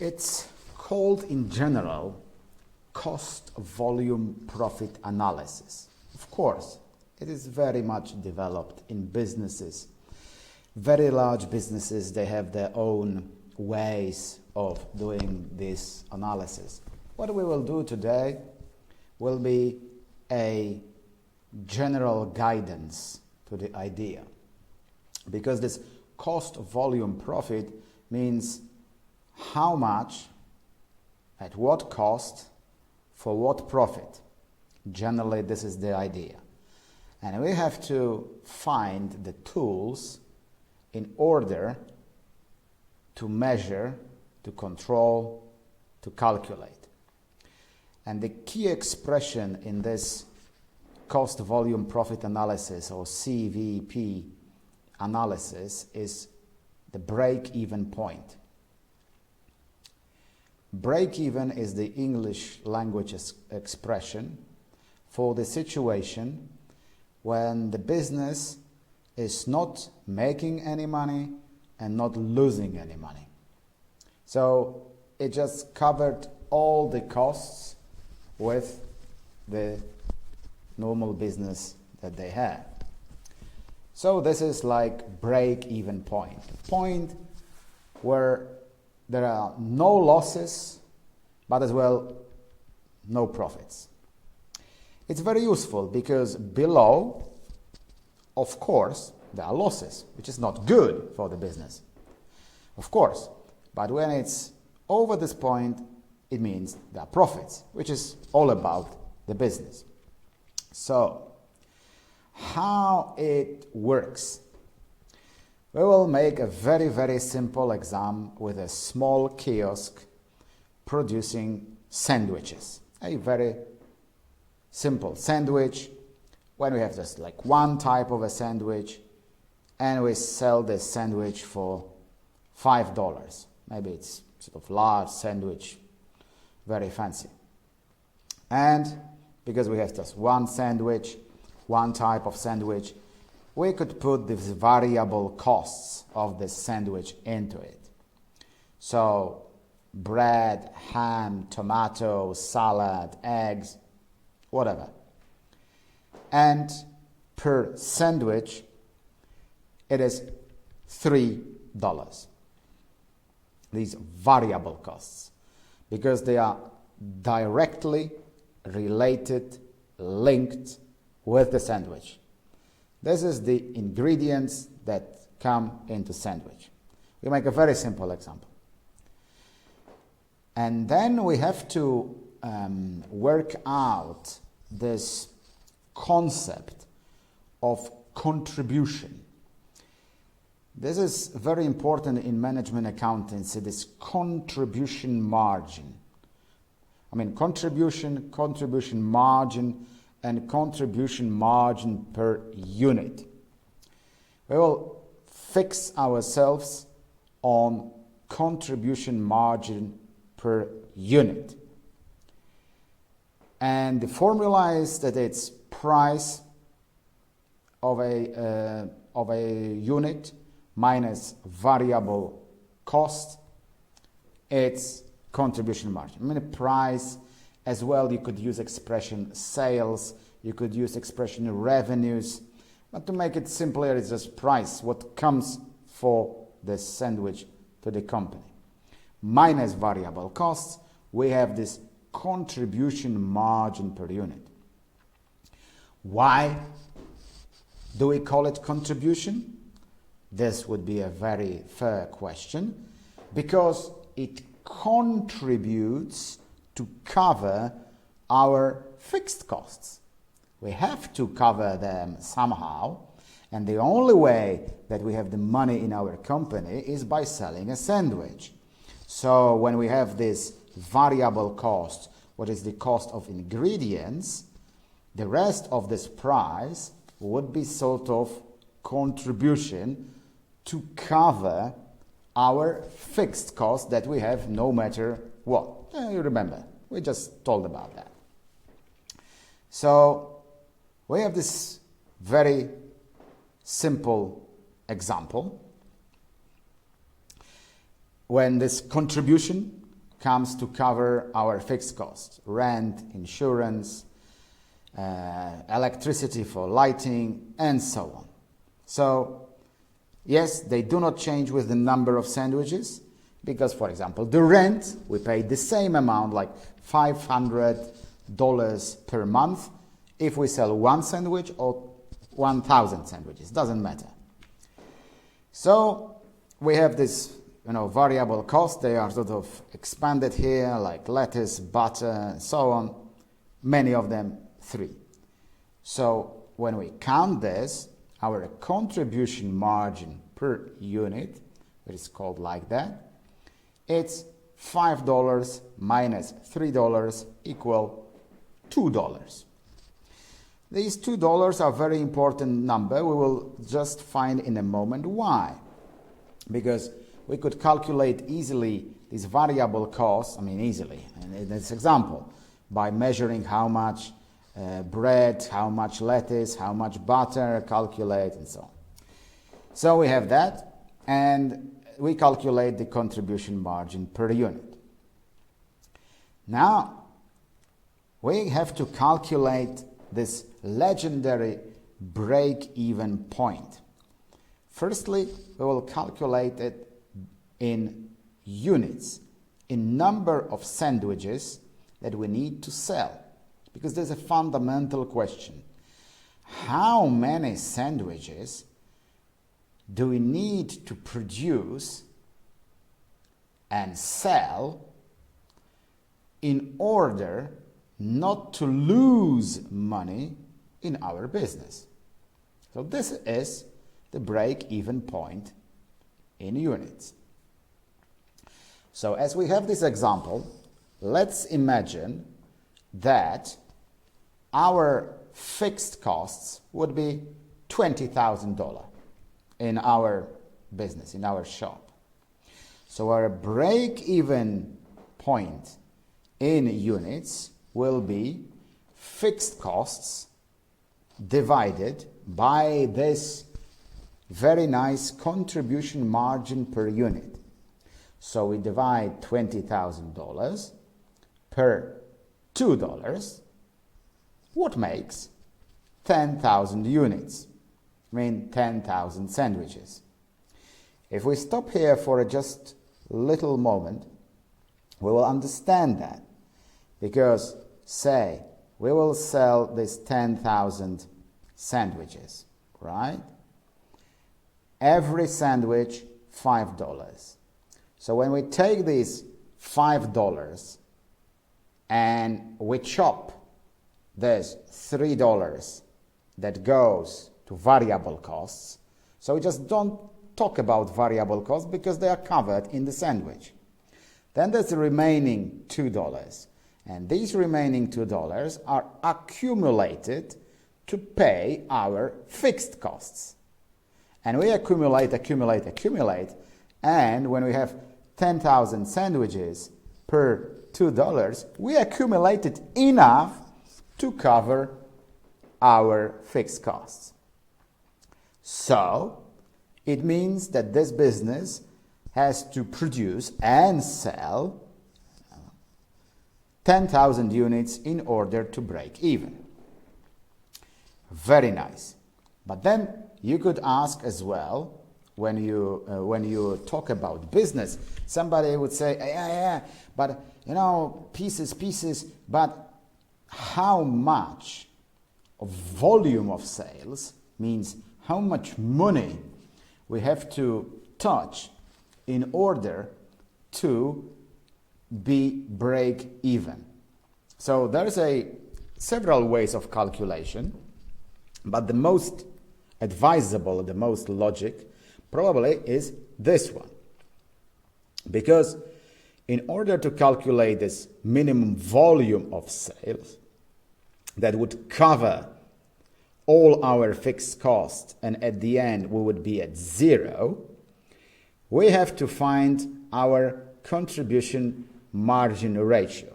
It's called in general cost volume profit analysis. Of course, it is very much developed in businesses. Very large businesses, they have their own ways of doing this analysis. What we will do today will be a general guidance to the idea, because this cost volume profit means how much, at what cost, for what profit. Generally, this is the idea. And we have to find the tools in order to measure, to control, to calculate. And the key expression in this cost volume profit analysis, or CVP analysis, is the break-even point. Break-even is the English language expression for the situation when the business is not making any money and not losing any money. So it just covered all the costs with the normal business that they have. So this is like break-even point. Point where there are no losses, but as well no profits. It's very useful because below, of course, there are losses, which is not good for the business. Of course, but when it's over this point, it means there are profits, which is all about the business. So, how it works? We will make a very, very simple exam with a small kiosk producing sandwiches. A very simple sandwich, when we have just like one type of a sandwich, and we sell this sandwich for $5. Maybe it's sort of large sandwich, very fancy. And because we have just one sandwich, one type of sandwich, we could put these variable costs of this sandwich into it. So bread, ham, tomato, salad, eggs, whatever. And per sandwich, it is $3. These variable costs, because they are directly related, linked with the sandwich. This is the ingredients that come into sandwich. We make a very simple example. And then we have to work out this concept of contribution. This is very important in management accountancy, this contribution margin. I mean, contribution margin, and contribution margin per unit. We will fix ourselves on contribution margin per unit. And the formula is that it's price of a unit minus variable cost. It's contribution margin. I mean, price as well, you could use expression sales, you could use expression revenues, but to make it simpler, it's just price, what comes for the sandwich to the company. Minus variable costs, we have this contribution margin per unit. Why do we call it contribution? This would be a very fair question, because it contributes to cover our fixed costs. We have to cover them somehow, and the only way that we have the money in our company is by selling a sandwich. So when we have this variable cost, what is the cost of ingredients, the rest of this price would be sort of contribution to cover our fixed cost that we have no matter what. You remember, we just told about that. So we have this very simple example. When this contribution comes to cover our fixed costs, rent, insurance, electricity for lighting, and so on. So, yes, they do not change with the number of sandwiches, because, for example, the rent, we pay the same amount, like $500 per month, if we sell one sandwich or 1,000 sandwiches, doesn't matter. So, we have this variable cost. They are sort of expanded here, like lettuce, butter, and so on. Many of them 3. So when we count this, our contribution margin per unit, which is called like that, it's $5 minus $3 equal $2. These $2 are a very important number. We will just find in a moment why. Because we could calculate easily these variable costs, easily, in this example, by measuring how much bread, how much lettuce, how much butter, calculate, and so on. So we have that, and we calculate the contribution margin per unit. Now, we have to calculate this legendary break-even point. Firstly, we will calculate it in units, in number of sandwiches that we need to sell. Because there's a fundamental question. How many sandwiches do we need to produce and sell in order not to lose money in our business? So this is the break-even point in units. So as we have this example, let's imagine that our fixed costs would be $20,000 in our business, in our shop. So our break-even point in units will be fixed costs divided by this very nice contribution margin per unit. So we divide $20,000 per $2, what makes 10,000 units, 10,000 sandwiches. If we stop here for just a little moment, we will understand that. Because, say, we will sell these 10,000 sandwiches, right? Every sandwich, $5. So when we take these $5 and we chop this $3 that goes to variable costs, so we just don't talk about variable costs because they are covered in the sandwich. Then there's the remaining $2. And these remaining $2 are accumulated to pay our fixed costs. And we accumulate, and when we have 10,000 sandwiches per $2, we accumulated enough to cover our fixed costs. So, it means that this business has to produce and sell 10,000 units in order to break even. Very nice. But then you could ask as well, when you talk about business, somebody would say, yeah, but pieces, but how much of volume of sales means how much money we have to touch in order to be break even. So there's several ways of calculation, but the most advisable, the most logic, probably is this one. Because in order to calculate this minimum volume of sales that would cover all our fixed costs and at the end we would be at zero, we have to find our contribution margin ratio.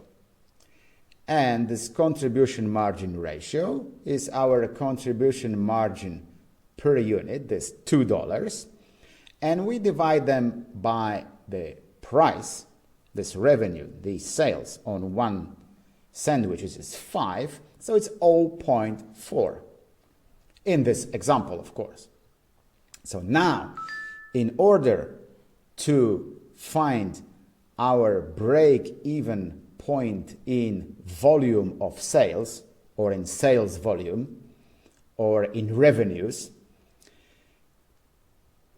And this contribution margin ratio is our contribution margin per unit, this $2, and we divide them by the price this revenue, these sales on one sandwich is 5, so it's 0.4 in this example, of course. So now, in order to find our break-even point in volume of sales, or in sales volume, or in revenues,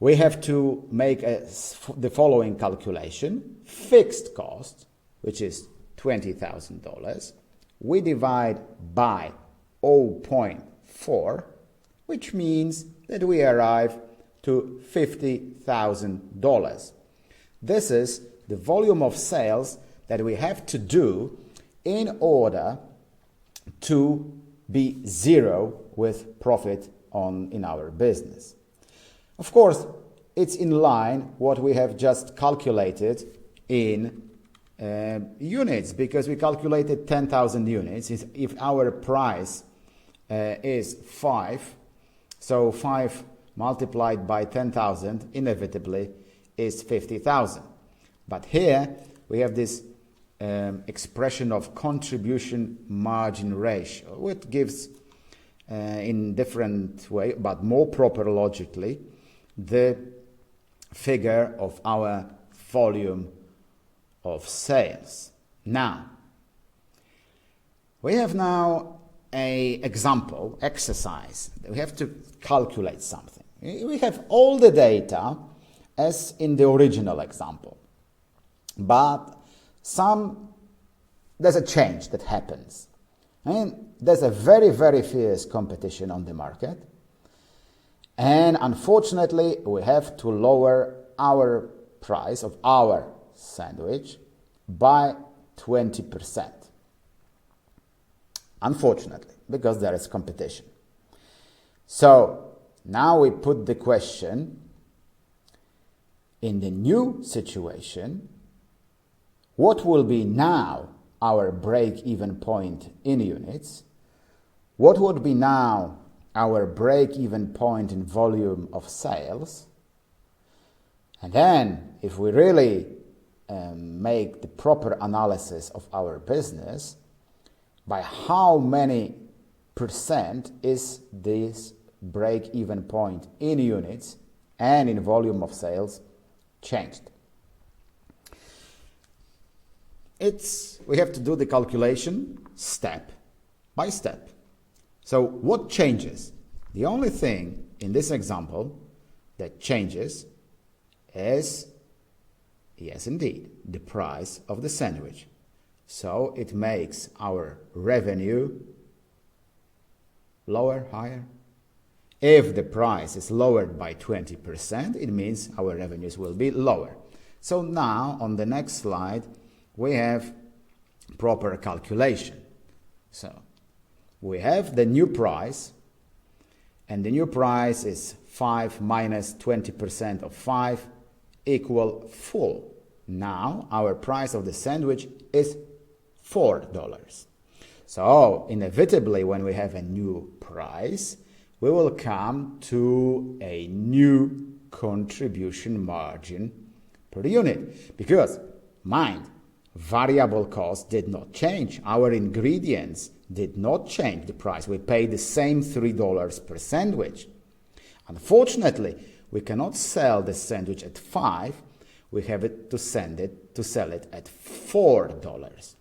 we have to make the following calculation. Fixed cost, which is $20,000, we divide by 0.4, which means that we arrive to $50,000. This is the volume of sales that we have to do in order to be zero with profit in our business. Of course, it's in line what we have just calculated in units, because we calculated 10,000 units. If our price is 5, so 5 multiplied by 10,000 inevitably is 50,000. But here we have this expression of contribution margin ratio, which gives in different way, but more proper logically, the figure of our volume of sales. Now, we have now an example, exercise. We have to calculate something. We have all the data as in the original example, but there's a change that happens. And there's a very, very fierce competition on the market. And unfortunately, we have to lower our price of our sandwich by 20%. Unfortunately, because there is competition. So now we put the question, in the new situation, what will be now our break-even point in units? What would be now our break-even point in volume of sales? And then, if we really make the proper analysis of our business, by how many percent is this break-even point in units and in volume of sales changed? We have to do the calculation step by step. So what changes? The only thing in this example that changes is, yes indeed, the price of the sandwich. So it makes our revenue lower, higher. If the price is lowered by 20%, it means our revenues will be lower. So now on the next slide, we have proper calculation. So we have the new price, and the new price is 5 minus 20% of 5 equal 4. Now our price of the sandwich is $4. So inevitably, when we have a new price, we will come to a new contribution margin per unit. Because, mind, variable cost did not change. Our ingredients did not change the price. We paid the same $3 per sandwich. Unfortunately, we cannot sell the sandwich at 5. We have to sell it at $4.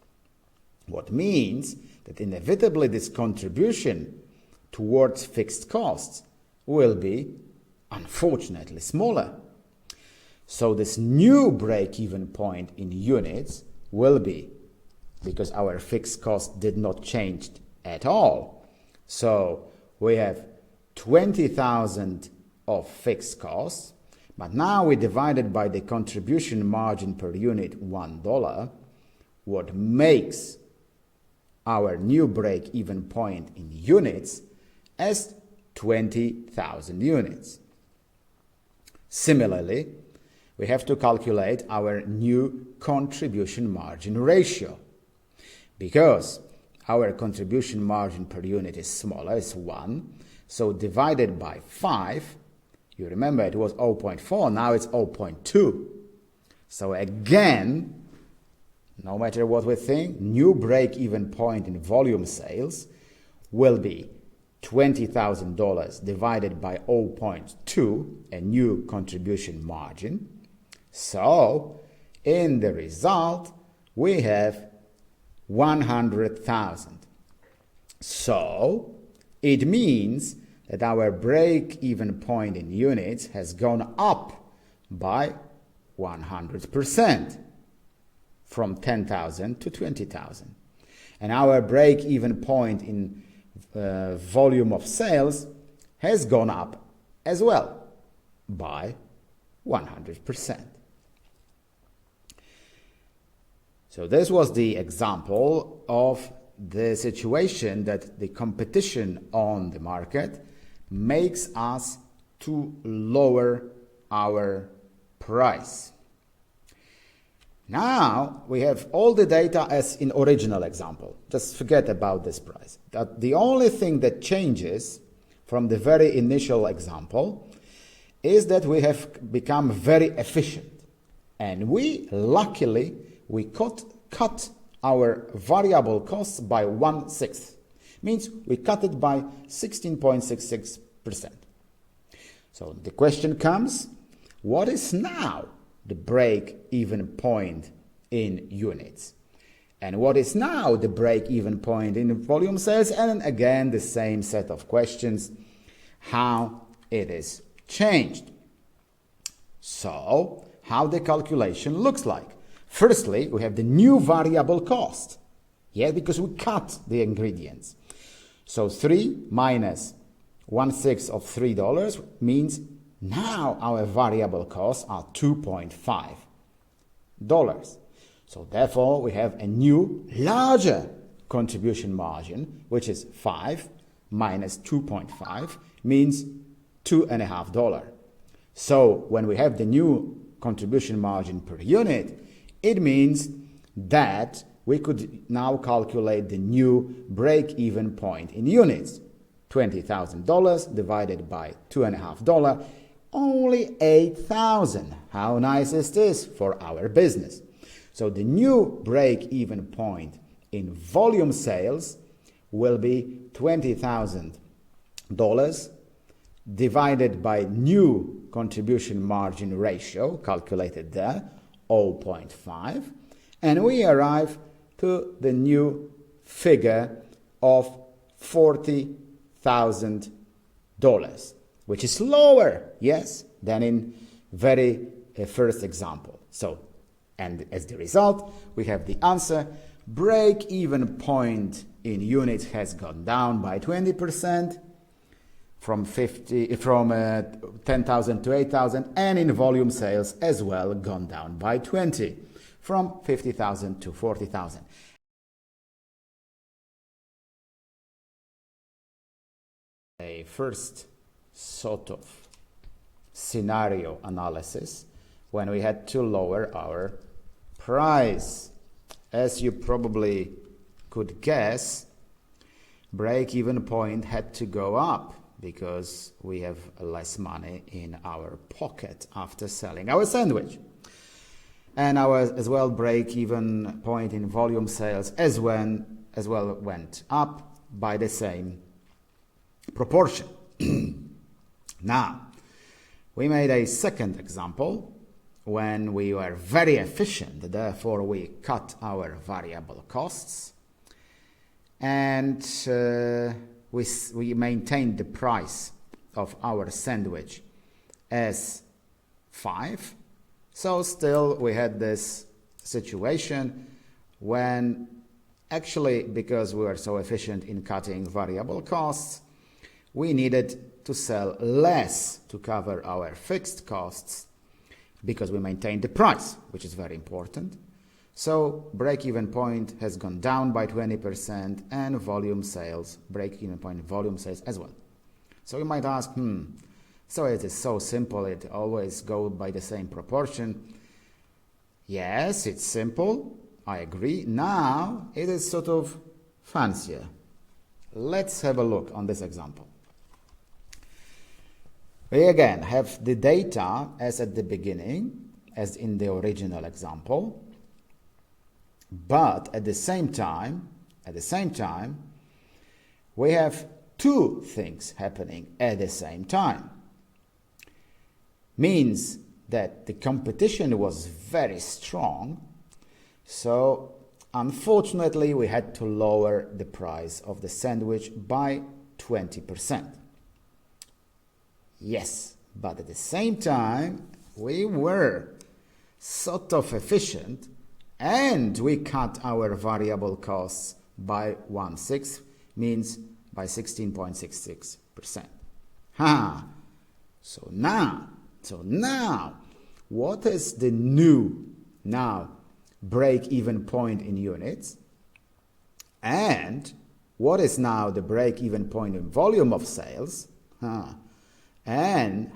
What means that inevitably this contribution towards fixed costs will be, unfortunately, smaller. So this new break-even point in units will be, because our fixed cost did not change at all. So we have 20,000 of fixed costs, but now we divided by the contribution margin per unit $1, what makes our new break-even point in units as 20,000 units. Similarly, we have to calculate our new contribution margin ratio, because our contribution margin per unit is smaller, it's 1, so divided by 5, you remember it was 0.4, now it's 0.2. So again, no matter what we think, new break-even point in volume sales will be $20,000 divided by 0.2, a new contribution margin. So, in the result, we have 100,000. So, it means that our break-even point in units has gone up by 100%, from 10,000 to 20,000. And our break-even point in volume of sales has gone up as well by 100%. So this was the example of the situation that the competition on the market makes us to lower our price. Now we have all the data as in original example. Just forget about this price. The only thing that changes from the very initial example is that we have become very efficient, and we luckily cut our variable costs by 1/6. Means we cut it by 16.66%. So the question comes, what is now the break-even point in units? And what is now the break-even point in volume sales? And again, the same set of questions, how it is changed. So, how the calculation looks like. Firstly, we have the new variable cost. Yeah, because we cut the ingredients. So 3 minus 1/6 of $3 means now our variable costs are $2.5. So therefore, we have a new, larger contribution margin, which is 5 minus 2.5 means $2.50. So when we have the new contribution margin per unit, it means that we could now calculate the new break-even point in units. $20,000 divided by $2.50, only 8,000. How nice is this for our business? So the new break-even point in volume sales will be $20,000 divided by new contribution margin ratio, calculated there, 0.5, and we arrive to the new figure of $40,000, which is lower, yes, than in very first example. So, and as the result, we have the answer, break-even point in units has gone down by 20%, from 10,000 to 8,000, and in volume sales as well gone down by 20, from 50,000 to 40,000. A first sort of scenario analysis when we had to lower our price. As you probably could guess, break-even point had to go up because we have less money in our pocket after selling our sandwich. And our as well break-even point in volume sales as well went up by the same proportion. Now, we made a second example when we were very efficient, therefore we cut our variable costs, and we maintained the price of our sandwich as 5. So still we had this situation when actually, because we were so efficient in cutting variable costs, we needed to sell less to cover our fixed costs because we maintained the price, which is very important. So break-even point has gone down by 20% and volume sales, break-even point volume sales as well. So you might ask, so it is so simple, it always goes by the same proportion. Yes, it's simple, I agree. Now it is sort of fancier. Let's have a look on this example. We again have the data as at the beginning, as in the original example. But at the same time, we have two things happening at the same time. Means that the competition was very strong, so unfortunately we had to lower the price of the sandwich by 20%. Yes, but at the same time we were sort of efficient and we cut our variable costs by 1/6, means by 16.66%. So now, what is the new break-even point in units? And what is now the break-even point in volume of sales? And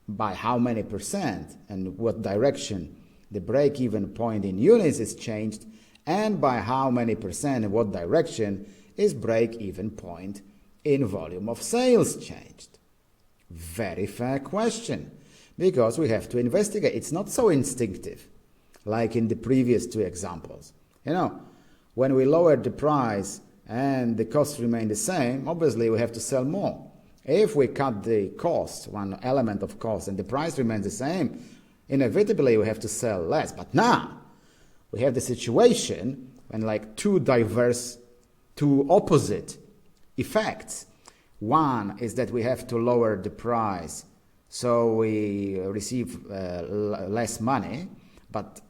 by how many percent and what direction the break-even point in units is changed, and by how many percent and what direction is break-even point in volume of sales changed? Very fair question, because we have to investigate. It's not so instinctive like in the previous two examples. When we lowered the price and the costs remain the same, obviously we have to sell more. If we cut the cost, one element of cost, and the price remains the same, inevitably we have to sell less. But now we have the situation when like two opposite effects. One is that we have to lower the price, so we receive less money, but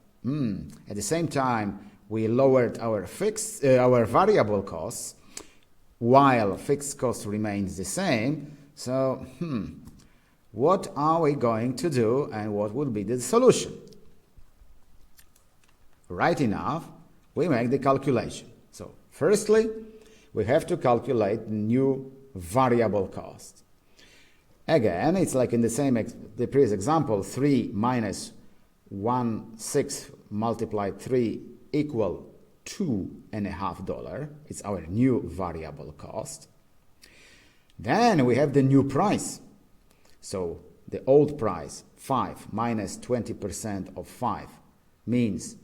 at the same time we lowered our variable costs while fixed cost remains the same. So what are we going to do, and what will be the solution? Right enough, we make the calculation. So firstly, we have to calculate the new variable cost. Again, it's like in the previous example, 3 minus 1/6 multiplied 3 equal $2.50. It's our new variable cost. Then we have the new price. So the old price, 5 minus 20% of 5 means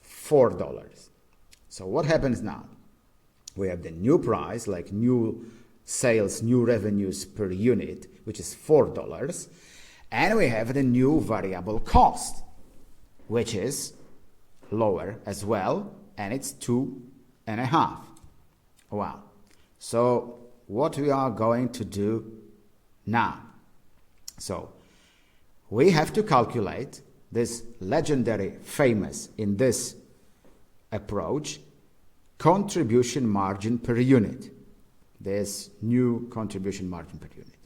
$4. So what happens now? We have the new price, like new sales, new revenues per unit, which is $4, and we have the new variable cost, which is lower as well, and it's 2.50. Wow. So what we are going to do now? So we have to calculate this legendary, famous in this approach, contribution margin per unit. This new contribution margin per unit.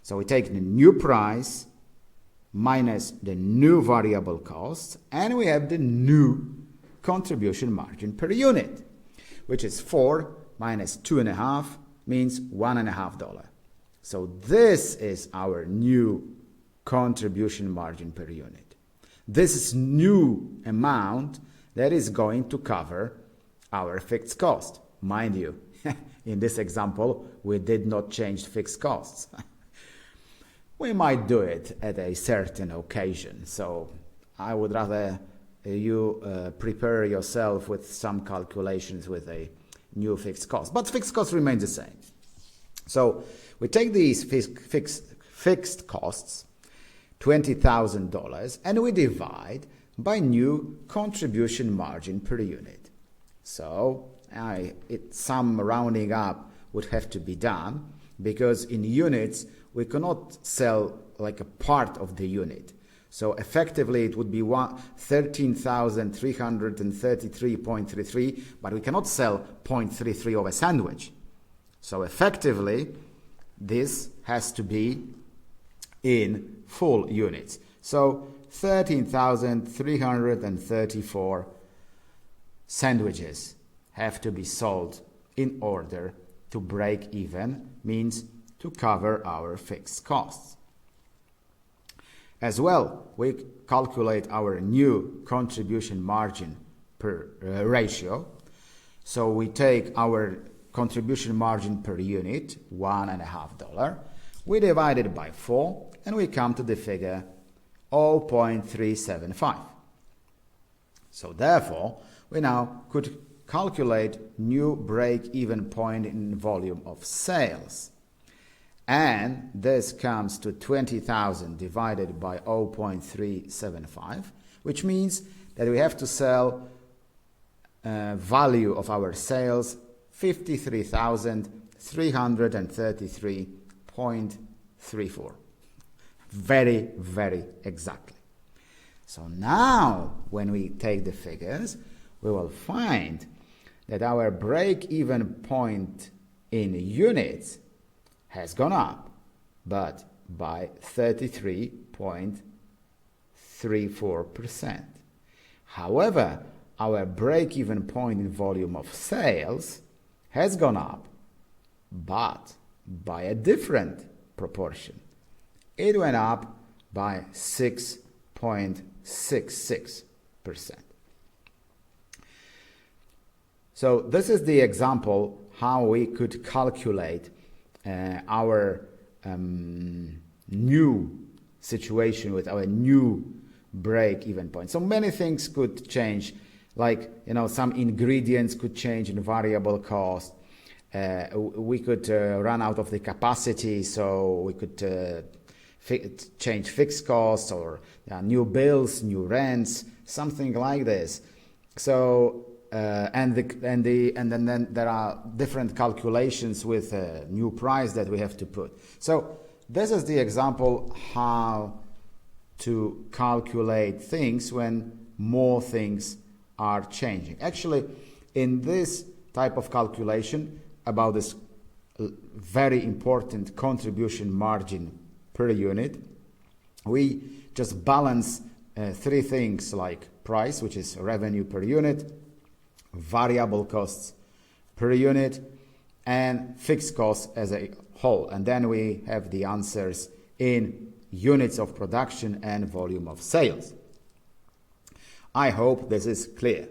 So we take the new price minus the new variable cost, and we have the new contribution margin per unit, which is 4 minus 2.50 means $1.50. So this is our new contribution margin per unit. This is new amount that is going to cover our fixed cost. Mind you, in this example, we did not change fixed costs. We might do it at a certain occasion. So I would rather you prepare yourself with some calculations with a new fixed cost. But fixed cost remains the same. So we take these fixed costs, $20,000, and we divide by new contribution margin per unit. So some rounding up would have to be done, because in units we cannot sell like a part of the unit. So effectively it would be 13,333.33, but we cannot sell 0.33 of a sandwich. So effectively this has to be in full units. So 13,334 sandwiches have to be sold in order to break even, means to cover our fixed costs. As well, we calculate our new contribution margin per ratio. So we take our contribution margin per unit, $1.50. We divide it by 4, and we come to the figure 0.375. So therefore, we now could calculate new break-even point in volume of sales. And this comes to 20,000 divided by 0.375, which means that we have to sell value of our sales 53,333.34. Very, very exactly. So now, when we take the figures, we will find that our break-even point in units has gone up, but by 33.34%. However, our break-even point in volume of sales has gone up, but by a different proportion. It went up by 6.66%. So this is the example how we could calculate our new situation with our new break-even point. So many things could change, like some ingredients could change in variable cost. We could run out of the capacity, so we could change fixed costs, or new bills, new rents, something like this. So and then there are different calculations with a new price that we have to put. So this is the example how to calculate things when more things are changing. Actually, in this type of calculation about this very important contribution margin per unit, we just balance three things like price, which is revenue per unit, variable costs per unit, and fixed costs as a whole. And then we have the answers in units of production and volume of sales. I hope this is clear.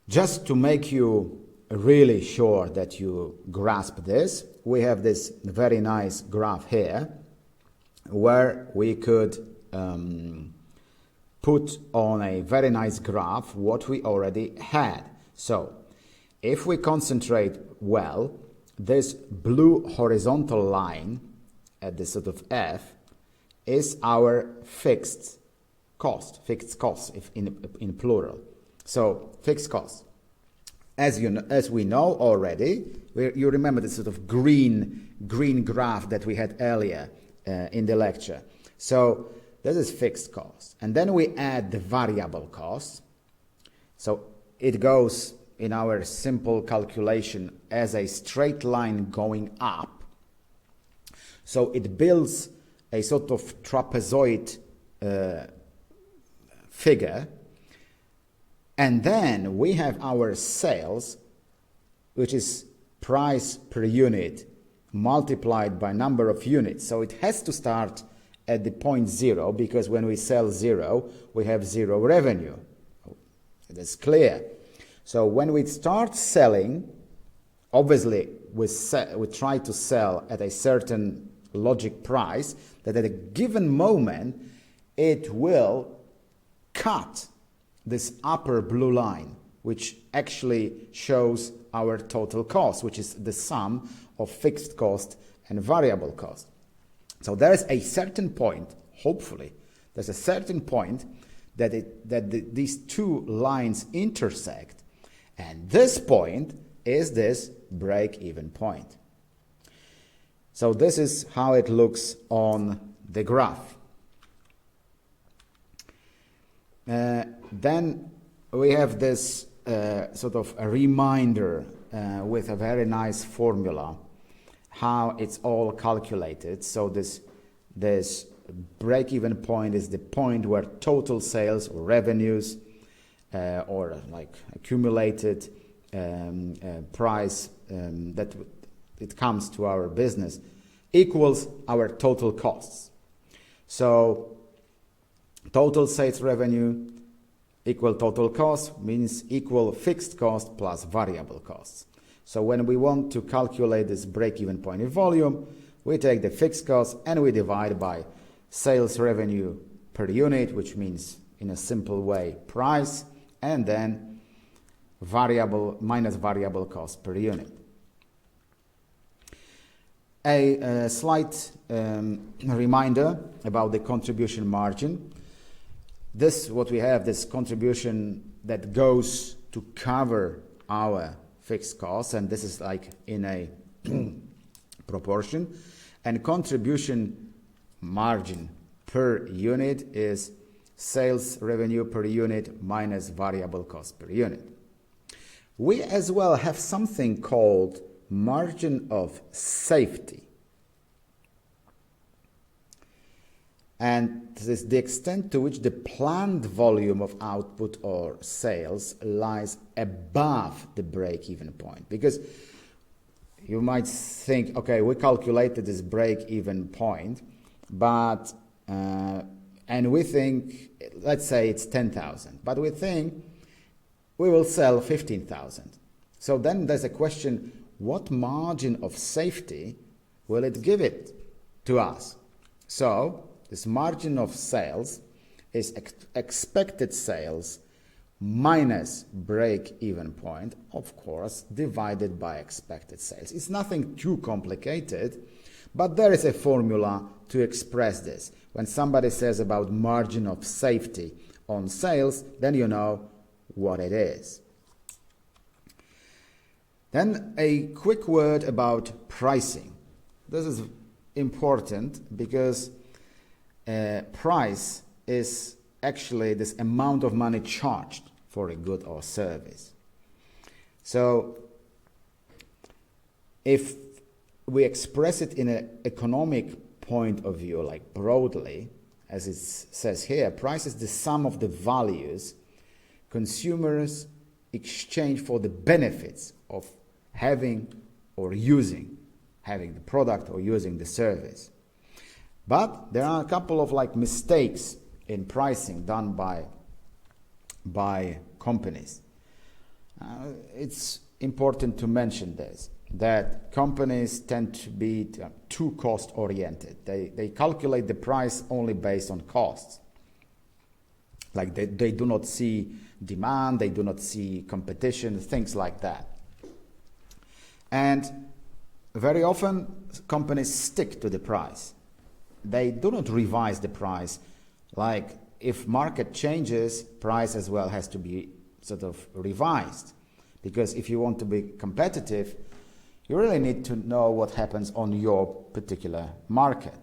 Just to make you really sure that you grasp this, we have this very nice graph here where we could put on a very nice graph what we already had. So if we concentrate well, this blue horizontal line at the sort of F is our fixed cost if in plural. So fixed cost. As we know already, you remember the sort of green graph that we had earlier in the lecture. So this is fixed cost. And then we add the variable cost. So it goes in our simple calculation as a straight line going up. So it builds a sort of trapezoid figure. And then we have our sales, which is price per unit multiplied by number of units. So it has to start at the point 0, because when we sell 0, we have 0 revenue. That's clear. So when we start selling, obviously we try to sell at a certain logic price that at a given moment it will cut this upper blue line, which actually shows our total cost, which is the sum of fixed cost and variable cost. So there's a certain point, hopefully, there's a certain point that these two lines intersect, and this point is this break-even point. So this is how it looks on the graph. Then we have this sort of a reminder with a very nice formula how it's all calculated. So this break-even point is the point where total sales or revenues or like accumulated price that it comes to our business equals our total costs. So total sales revenue equal total cost means equal fixed cost plus variable costs. So when we want to calculate this break-even point in volume, we take the fixed cost and we divide by sales revenue per unit, which means in a simple way price, and then variable minus variable cost per unit. A slight reminder about the contribution margin. This, what we have, this contribution that goes to cover our fixed costs, and this is like in a proportion. And contribution margin per unit is sales revenue per unit minus variable cost per unit. We as well have something called margin of safety. And this is the extent to which the planned volume of output or sales lies above the break-even point. Because you might think, okay, we calculated this break-even point, but and we think, let's say it's 10,000, but we think we will sell 15,000. So then there's a question, what margin of safety will it give it to us? So this margin of sales is expected sales minus break-even point, of course, divided by expected sales. It's nothing too complicated, but there is a formula to express this. When somebody says about margin of safety on sales, then you know what it is. Then a quick word about pricing. This is important because price is actually this amount of money charged for a good or service. So if we express it in an economic point of view, like broadly, as it says here, price is the sum of the values consumers exchange for the benefits of having or using, having the product or using the service. But there are a couple of mistakes in pricing done by companies. It's important to mention this, that companies tend to be too cost oriented. They calculate the price only based on costs. They do not see demand, they do not see competition, things like that. And very often companies stick to the price. They do not revise the price. Like if market changes, price as well has to be sort of revised. Because if you want to be competitive, you really need to know what happens on your particular market.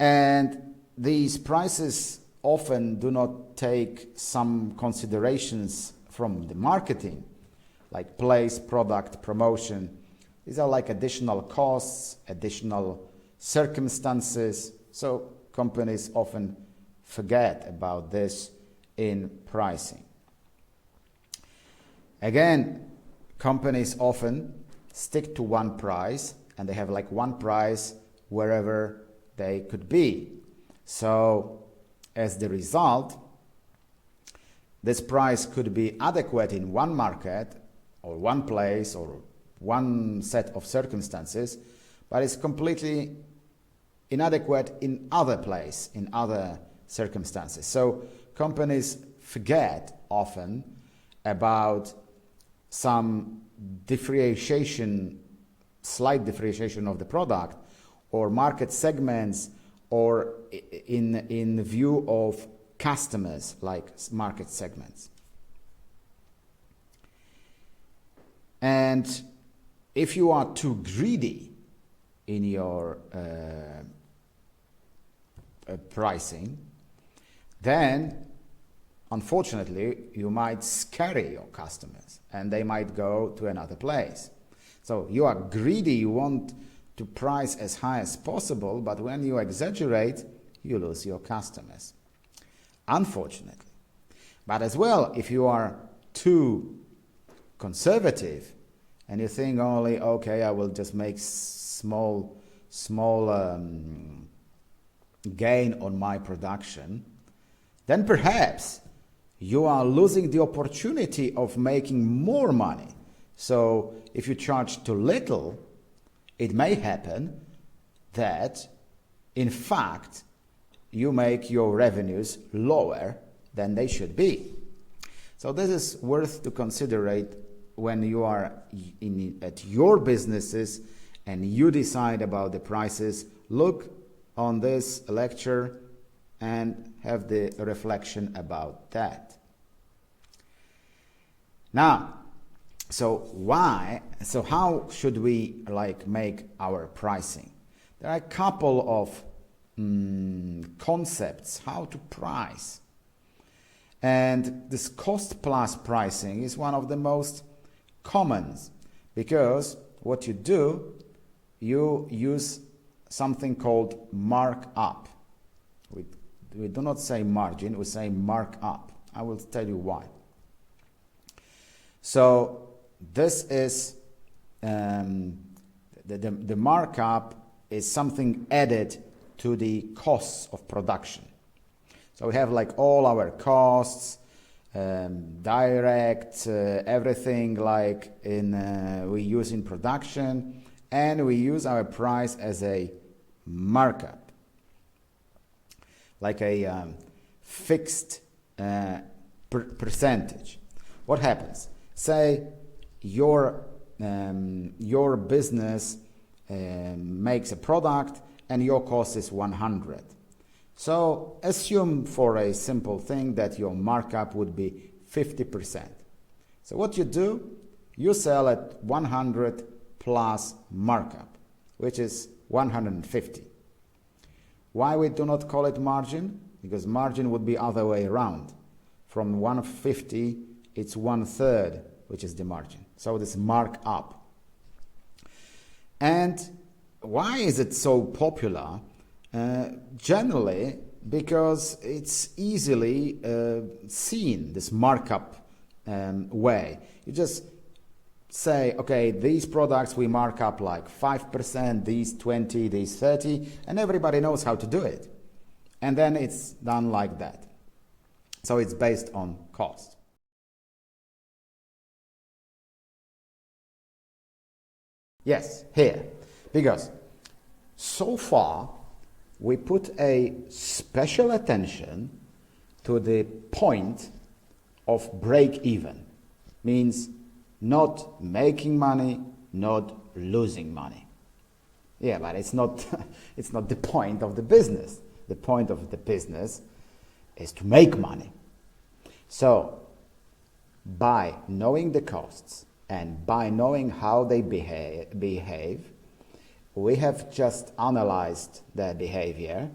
And these prices often do not take some considerations from the marketing, like place, product, promotion. These are like additional costs, additional circumstances. So companies often forget about this in pricing. Again, companies often stick to one price, and they have one price wherever they could be. So as the result, this price could be adequate in one market or one place or one set of circumstances, but it's completely inadequate in other place, in other circumstances. So companies forget often about some differentiation, slight differentiation of the product or market segments, or in view of customers, like market segments. And if you are too greedy in your pricing, then unfortunately you might scare your customers and they might go to another place. So you are greedy, you want to price as high as possible, but when you exaggerate, you lose your customers, unfortunately. But as well, if you are too conservative and you think only, okay, I will just make small gain on my production, then perhaps you are losing the opportunity of making more money. So if you charge too little, it may happen that in fact, you make your revenues lower than they should be. So this is worth to consider when you are at your businesses and you decide about the prices. Look on this lecture and have the reflection about that. Now, so how should we make our pricing? There are a couple of concepts how to price. And this cost plus pricing is one of the most common, because what you do, you use something called markup. We do not say margin, we say markup. I will tell you why. So this is the markup is something added to the costs of production. So we have all our costs, direct, everything we use in production, and we use our price as a markup, like a fixed percentage. What happens? Say your business makes a product and your cost is 100. So assume for a simple thing that your markup would be 50%. So what you do, you sell at 100 plus markup, which is 150. Why we do not call it margin? Because margin would be other way around. From 150, it's 1/3, which is the margin. So this markup. And why is it so popular? Generally, because it's easily seen, this markup way. You just say, okay, these products we mark up 5%, these 20, these 30, and everybody knows how to do it. And then it's done like that. So it's based on cost. Yes, here. Because so far, we put a special attention to the point of break-even. Means not making money, not losing money. Yeah, but it's not the point of the business. The point of the business is to make money. So, by knowing the costs and by knowing how they behave, we have just analyzed their behavior,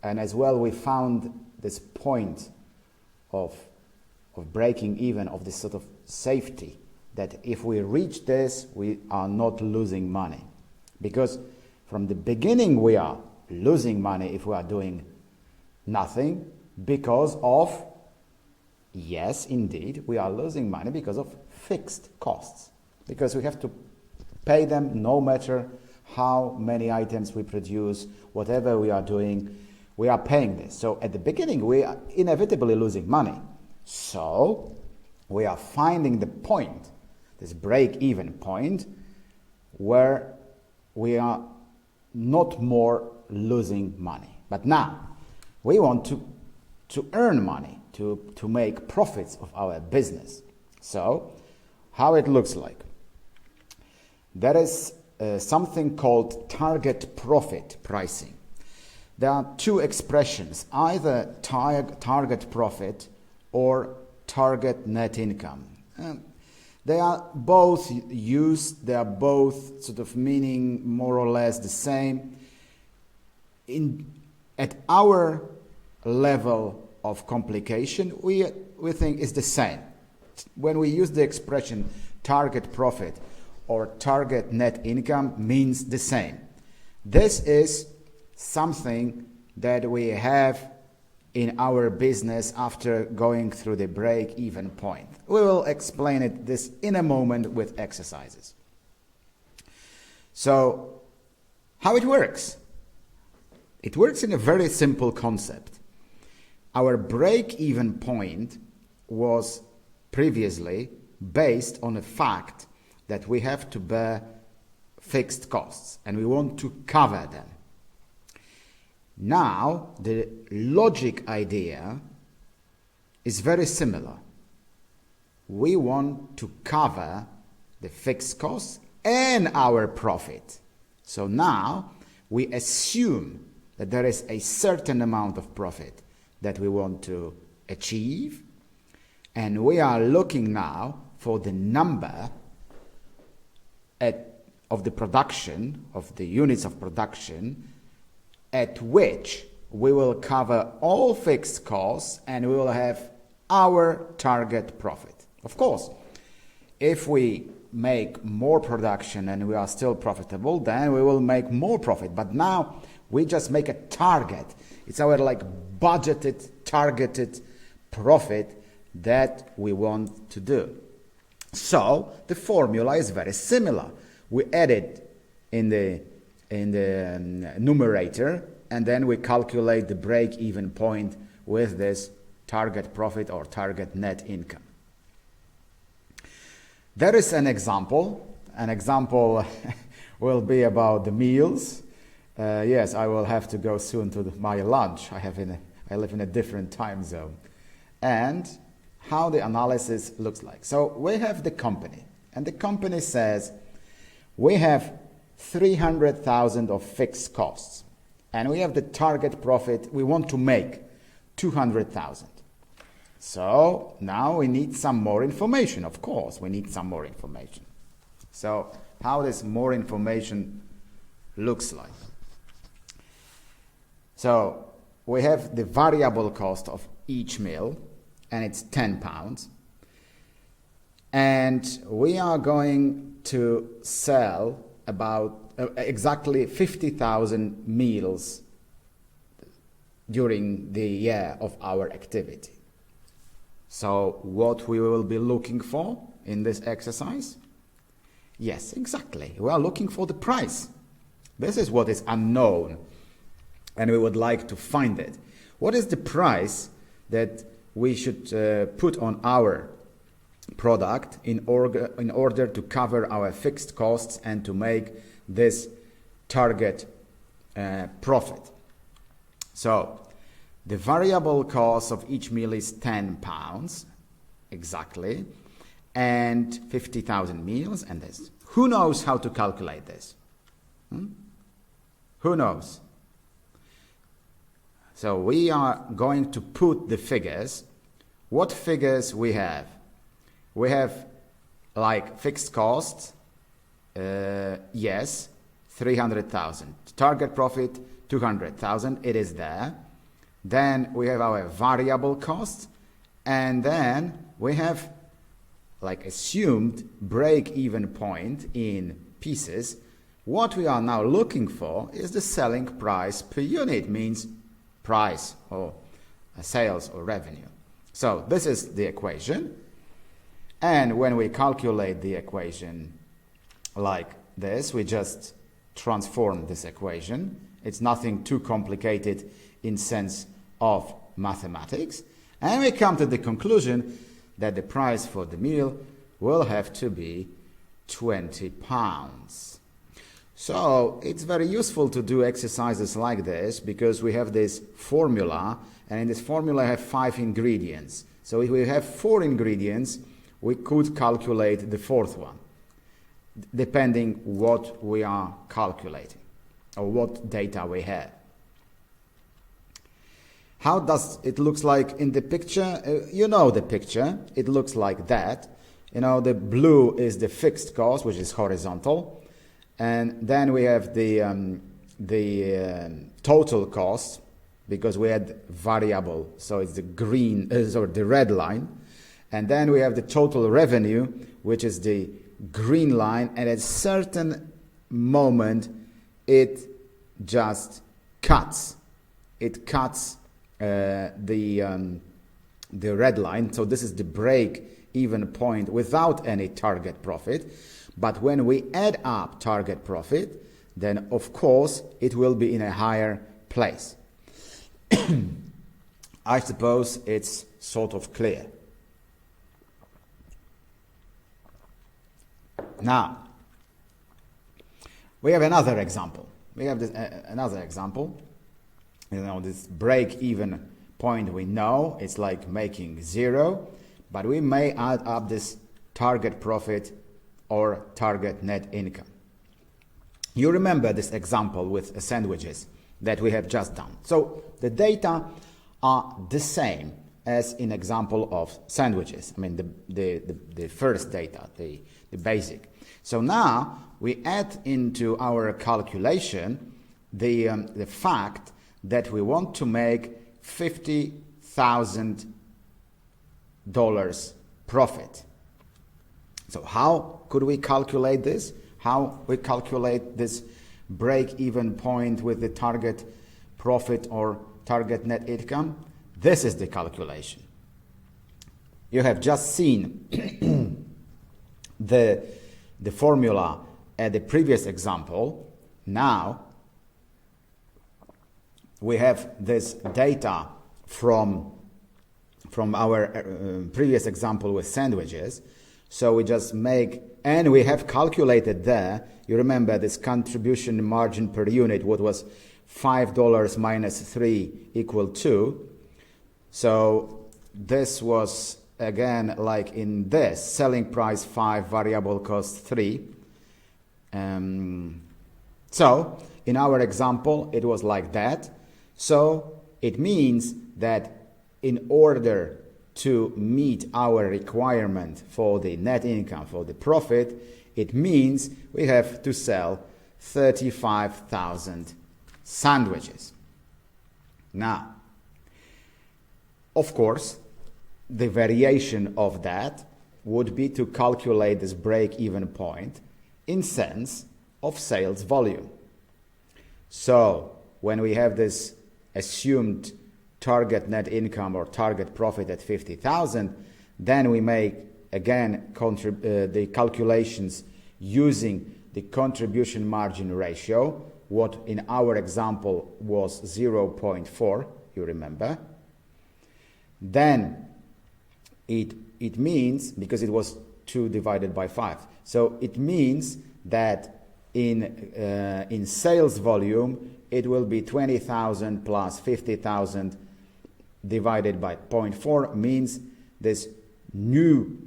and as well we found this point of breaking even, of this sort of safety, that if we reach this, we are not losing money. Because from the beginning we are losing money if we are doing nothing, because of, yes, indeed, we are losing money because of fixed costs. Because we have to pay them no matter how many items we produce, whatever we are doing, we are paying this. So at the beginning, we are inevitably losing money. So we are finding the point, this break-even point, where we are not more losing money. But now, we want to earn money, to make profits of our business. So, how it looks like? There is something called target profit pricing. There are two expressions, either target profit or target net income. They are both used, they are both sort of meaning more or less the same. At our level of complication, we think it's the same. When we use the expression target profit or target net income, means the same. This is something that we have in our business after going through the break-even point. We will explain this in a moment with exercises. So, how it works? It works in a very simple concept. Our break-even point was previously based on the fact that we have to bear fixed costs and we want to cover them. Now, the logic idea is very similar. We want to cover the fixed costs and our profit. So now we assume that there is a certain amount of profit that we want to achieve, and we are looking now for the number of the production, of the units of production, at which we will cover all fixed costs and we will have our target profit. Of course, if we make more production and we are still profitable, then we will make more profit. But now we just make a target. It's our budgeted, targeted profit that we want to do. So the formula is very similar. We add it in the numerator, and then we calculate the break-even point with this target profit or target net income. There is an example. An example will be about the meals. Yes, I will have to go soon to my lunch. I live in a different time zone. And how the analysis looks like. So we have the company, and the company says we have 300,000 of fixed costs, and we have the target profit we want to make 200,000. So now we need some more information. Of course, we need some more information. So how this more information looks like. So we have the variable cost of each meal, and it's £10. And we are going to sell about exactly 50,000 meals during the year of our activity. So what we will be looking for in this exercise? Yes, exactly. We are looking for the price. This is what is unknown, and we would like to find it. What is the price that we should put on our product in order to cover our fixed costs and to make this target profit? So the variable cost of each meal is £10 exactly, and 50,000 meals, and this. Who knows how to calculate this? Who knows? So we are going to put the figures. What figures we have? We have fixed costs, yes, 300,000. Target profit, 200,000, it is there. Then we have our variable costs, and then we have assumed break-even point in pieces. What we are now looking for is the selling price per unit, means price or sales or revenue. So this is the equation. And when we calculate the equation like this, we just transform this equation. It's nothing too complicated in sense of mathematics. And we come to the conclusion that the price for the meal will have to be £20. So it's very useful to do exercises like this because we have this formula, and in this formula I have 5 ingredients. So if we have 4 ingredients, we could calculate the 4th one, depending what we are calculating or what data we have. How does it looks like in the picture? You know the picture. It looks like that. The blue is the fixed cost, which is horizontal. And then we have the total cost, because we had variable, so it's the red line. And then we have the total revenue, which is the green line. And at a certain moment, it just cuts. It cuts the red line. So this is the break-even point without any target profit. But when we add up target profit, then of course it will be in a higher place. I suppose it's sort of clear. Now, we have another example. We have another example. this break-even point, we know it's like making 0, but we may add up this target profit or target net income. You remember this example with sandwiches that we have just done. So the data are the same as in example of sandwiches. I mean the first data, the basic. So now we add into our calculation the fact that we want to make $50,000 profit. So how could we calculate this? How we calculate this break-even point with the target profit or target net income? This is the calculation. You have just seen the formula at the previous example. Now we have this data from our previous example with sandwiches. So we just make, and we have calculated there, you remember this contribution margin per unit, what was $5 minus 3 equal 2. So this was again like in this, selling price 5, variable cost 3. So in our example, it was like that. So it means that in order to meet our requirement for the net income, for the profit, it means we have to sell 35,000 sandwiches. Now, of course, the variation of that would be to calculate this break-even point in sense of sales volume. So when we have this assumed target net income or target profit at 50,000, then we make again the calculations using the contribution margin ratio, what in our example was 0.4, you remember. Then it means, because it was 2 divided by 5, so it means that in sales volume it will be 20,000 plus 50,000 divided by 0.4, means this new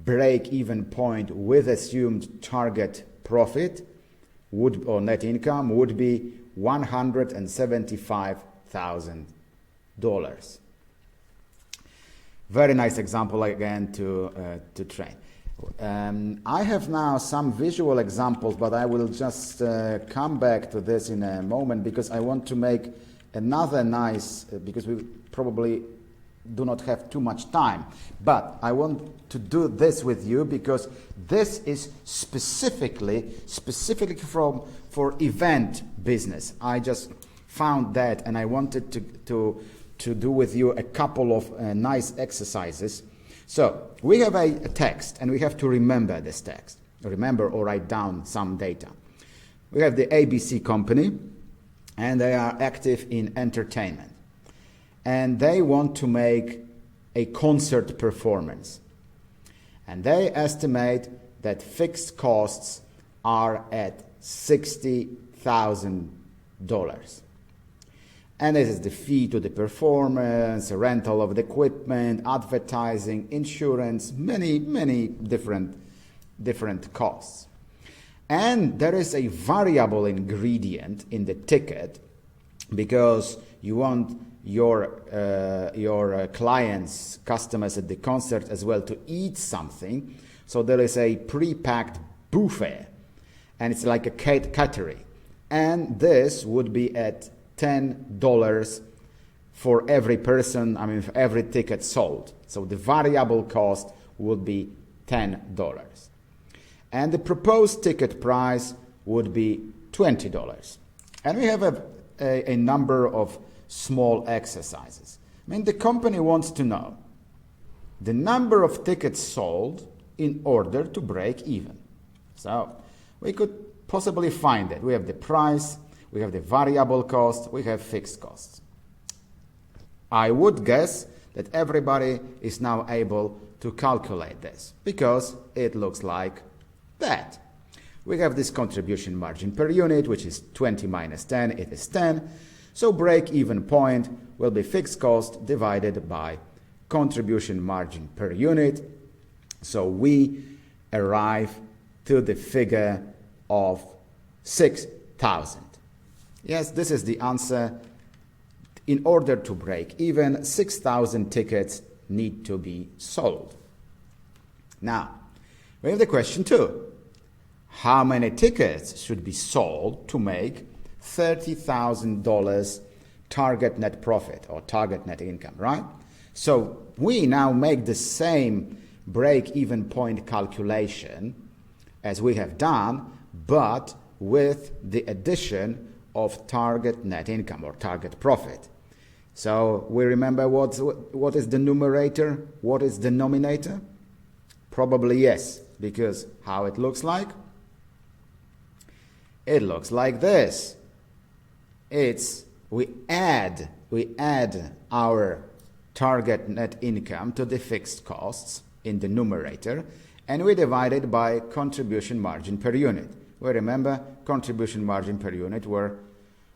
break-even point with assumed target profit would, or net income, would be $175,000. Very nice example again to train. I have now some visual examples, but I will just come back to this in a moment, because I want to make another nice, because we probably do not have too much time, but I want to do this with you because this is specifically for event business. I just found that, and I wanted to do with you a couple of nice exercises. So we have a text, and we have to remember this text. Remember or write down some data. We have the ABC company, and they are active in entertainment. And they want to make a concert performance. And they estimate that fixed costs are at $60,000. And this is the fee to the performance, rental of the equipment, advertising, insurance, many different costs. And there is a variable ingredient in the ticket, because you want your clients, customers at the concert as well, to eat something. So there is a pre-packed buffet, and it's like a catering. And this would be at $10 for every person, for every ticket sold. So the variable cost would be $10. And the proposed ticket price would be $20. And we have a number of small exercises. The company wants to know the number of tickets sold in order to break even. So we could possibly find it. We have the price, we have the variable cost, we have fixed costs. I would guess that everybody is now able to calculate this, because it looks like that. We have this contribution margin per unit, which is 20 minus 10, it is 10. So break-even point will be fixed cost divided by contribution margin per unit. So we arrive to the figure of 6,000. Yes, this is the answer. In order to break even, 6,000 tickets need to be sold. Now, we have the question 2. How many tickets should be sold to make $30,000 target net profit or target net income, right? So we now make the same break-even point calculation as we have done, but with the addition of target net income or target profit. So we remember what is the numerator, what is the denominator? Probably yes, because how it looks like? It looks like this. We add our target net income to the fixed costs in the numerator, and we divide it by contribution margin per unit. We remember contribution margin per unit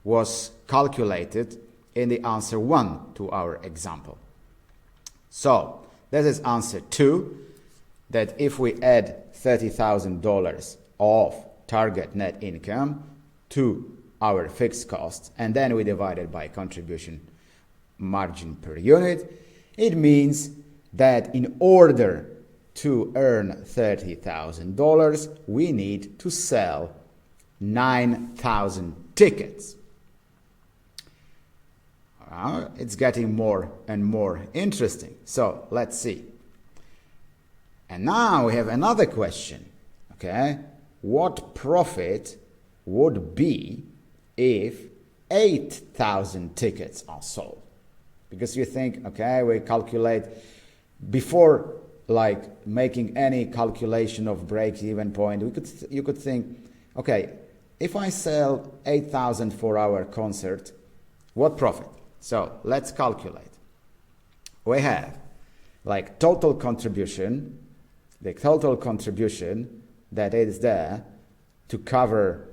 was calculated in the answer 1 to our example. So this is answer 2, that if we add $30,000 of target net income to our fixed costs and then we divide it by contribution margin per unit, it means that in order to earn $30,000, we need to sell 9,000 tickets. It's getting more and more interesting. So let's see. And now we have another question. Okay, what profit would be if 8,000 tickets are sold? Because you think, okay, we calculate before like making any calculation of break-even point, you could think, okay, if I sell 8,000 for our concert, what profit? So let's calculate. We have like total contribution, the total contribution that is there to cover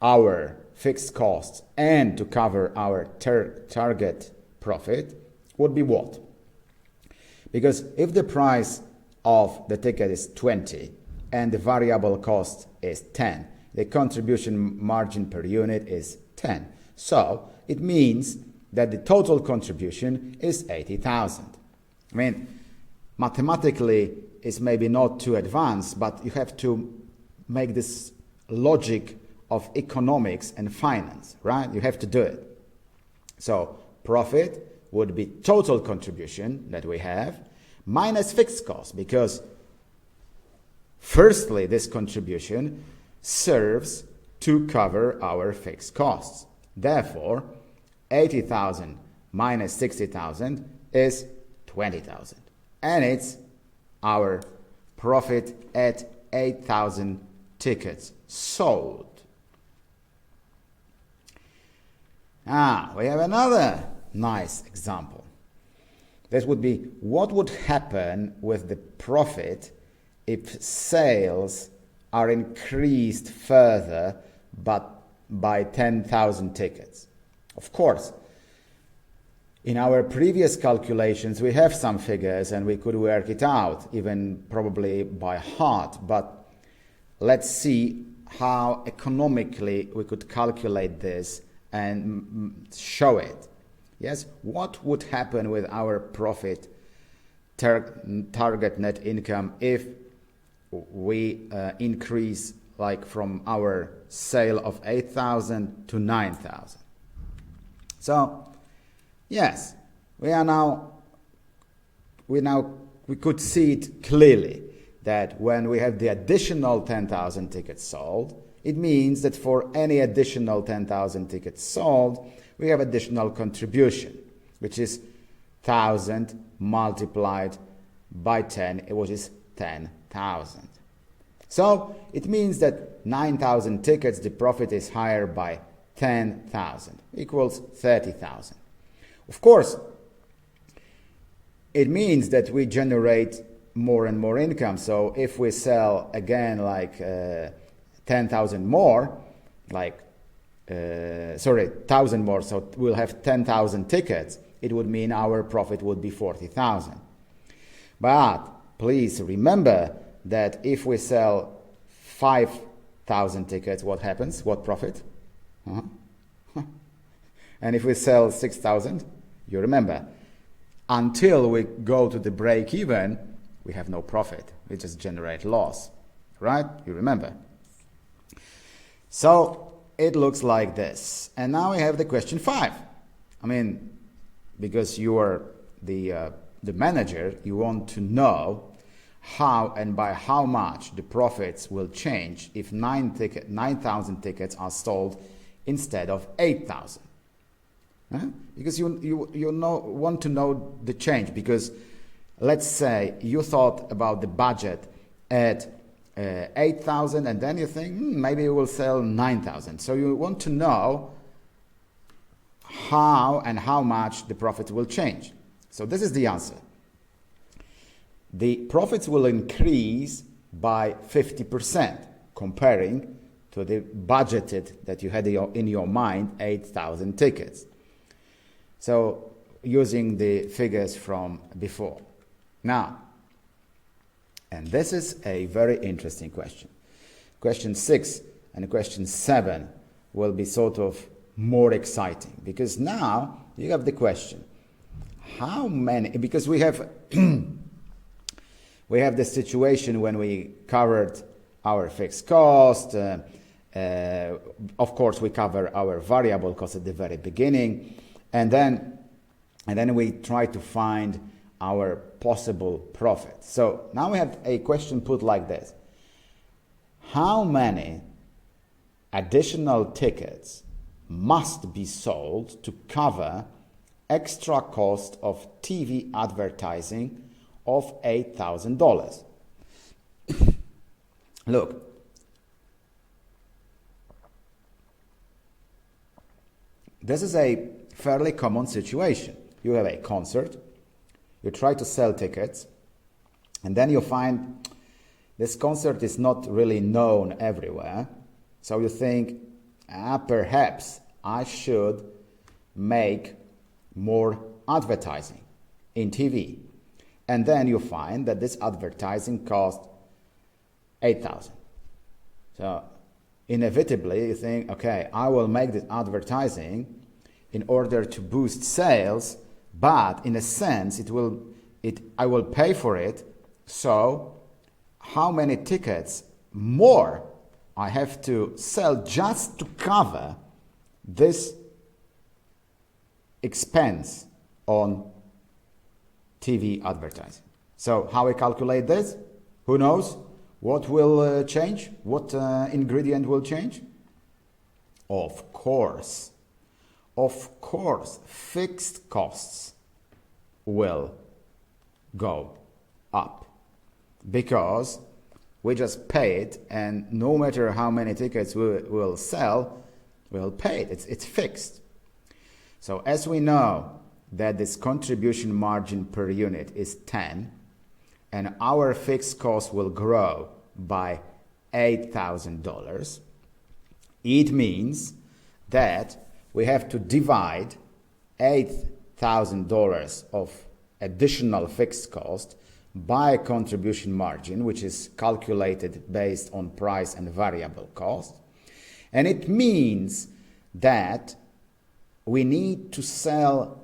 our fixed costs and to cover our target profit would be what? Because if the price of the ticket is 20 and the variable cost is 10, the contribution margin per unit is 10. So it means that the total contribution is 80,000. I mean, mathematically it's maybe not too advanced, but you have to make this logic of economics and finance, right? You have to do it. So profit would be total contribution that we have minus fixed cost, because firstly this contribution serves to cover our fixed costs. Therefore, 80,000 minus 60,000 is 20,000. And it's our profit at 8,000 tickets sold. Now, we have another nice example. This would be, what would happen with the profit if sales are increased further but by 10,000 tickets? Of course, in our previous calculations we have some figures and we could work it out, even probably by heart, but let's see how economically we could calculate this and show it. Yes, what would happen with our profit target net income if we increase like from our sale of 8,000 to 9,000? So yes, we could see it clearly that when we have the additional 10,000 tickets sold, it means that for any additional 10,000 tickets sold, we have additional contribution, which is 1,000 multiplied by 10, which is 10,000. So it means that 9,000 tickets, the profit is higher by 10,000, equals 30,000. Of course, it means that we generate more and more income. So if we sell again like 10,000 more, like 1,000 more, so we'll have 10,000 tickets, it would mean our profit would be 40,000. But please remember that if we sell 5,000 tickets, what happens? What profit? And if we sell 6,000, you remember, until we go to the break even, we have no profit. We just generate loss, right? You remember. So it looks like this. And now we have the question 5. I mean, because you are the manager, you want to know how and by how much the profits will change if 9,000 tickets are sold instead of 8,000. Because you want to know the change, because let's say you thought about the budget at 8,000 and then you think maybe you will sell 9,000. So you want to know how and how much the profits will change. So this is the answer. The profits will increase by 50% comparing to the budgeted that you had in your mind 8,000 tickets. So using the figures from before. Now, and this is a very interesting question. Question 6 and question 7 will be sort of more exciting, because now you have the question, how many, because we have we have the situation when we covered our fixed cost, of course we cover our variable cost at the very beginning, and then we try to find our possible profit. So now we have a question put like this: how many additional tickets must be sold to cover extra cost of TV advertising of $8,000? Look, this is a fairly common situation. You have a concert, you try to sell tickets, and then you find this concert is not really known everywhere. So you think, perhaps I should make more advertising in TV. And then you find that this advertising costs 8,000. So inevitably you think, okay, I will make this advertising in order to boost sales, but in a sense I will pay for it. So how many tickets more I have to sell just to cover this expense on TV advertising? So how we calculate this? Who knows? What will change? What ingredient will change? Of course, fixed costs will go up, because we just pay it, and no matter how many tickets we'll sell, we'll pay it. It's fixed. So as we know that this contribution margin per unit is 10, and our fixed cost will grow by $8,000, it means that we have to divide $8,000 of additional fixed cost by contribution margin, which is calculated based on price and variable cost. And it means that we need to sell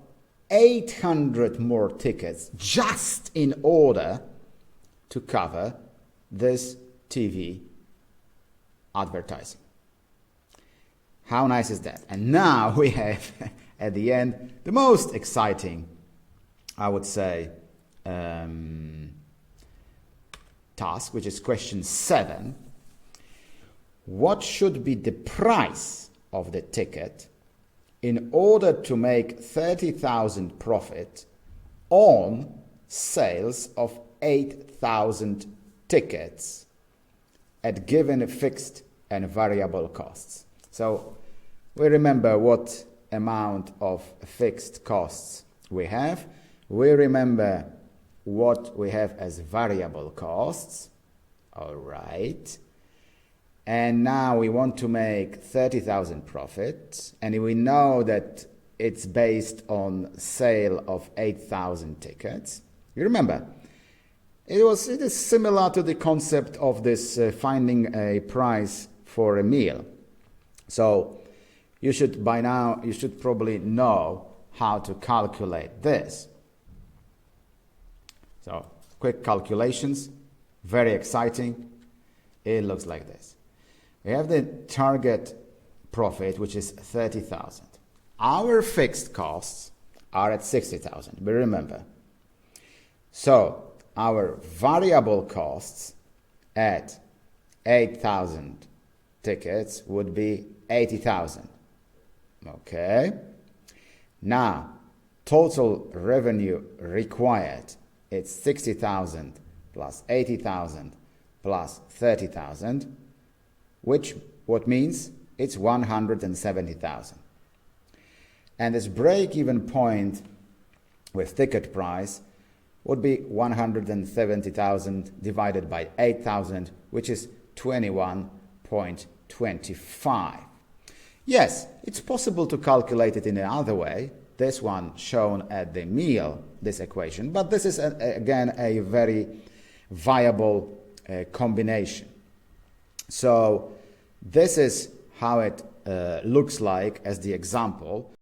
800 more tickets just in order to cover this TV advertising. How nice is that? And now we have at the end the most exciting, I would say, task, which is question 7. What should be the price of the ticket in order to make 30,000 profit on sales of 8,000 tickets at given fixed and variable costs? So we remember what amount of fixed costs we have. We remember what we have as variable costs. All right. and now we want to make 30,000 profit, and we know that it's based on sale of 8,000 tickets. You remember, it is similar to the concept of this finding a price for a meal. So you should probably know how to calculate this. So quick calculations, very exciting. It looks like this. We have the target profit, which is 30,000. Our fixed costs are at 60,000, but remember. So our variable costs at 8,000 tickets would be 80,000. Okay. Now, total revenue required, it's 60,000 plus 80,000 plus 30,000, what means it's 170,000. And this break-even point with ticket price would be 170,000 divided by 8,000, which is 21.25. Yes, it's possible to calculate it in another way, this one shown at the meal, this equation, but this is again a very viable combination. So this is how it looks like as the example.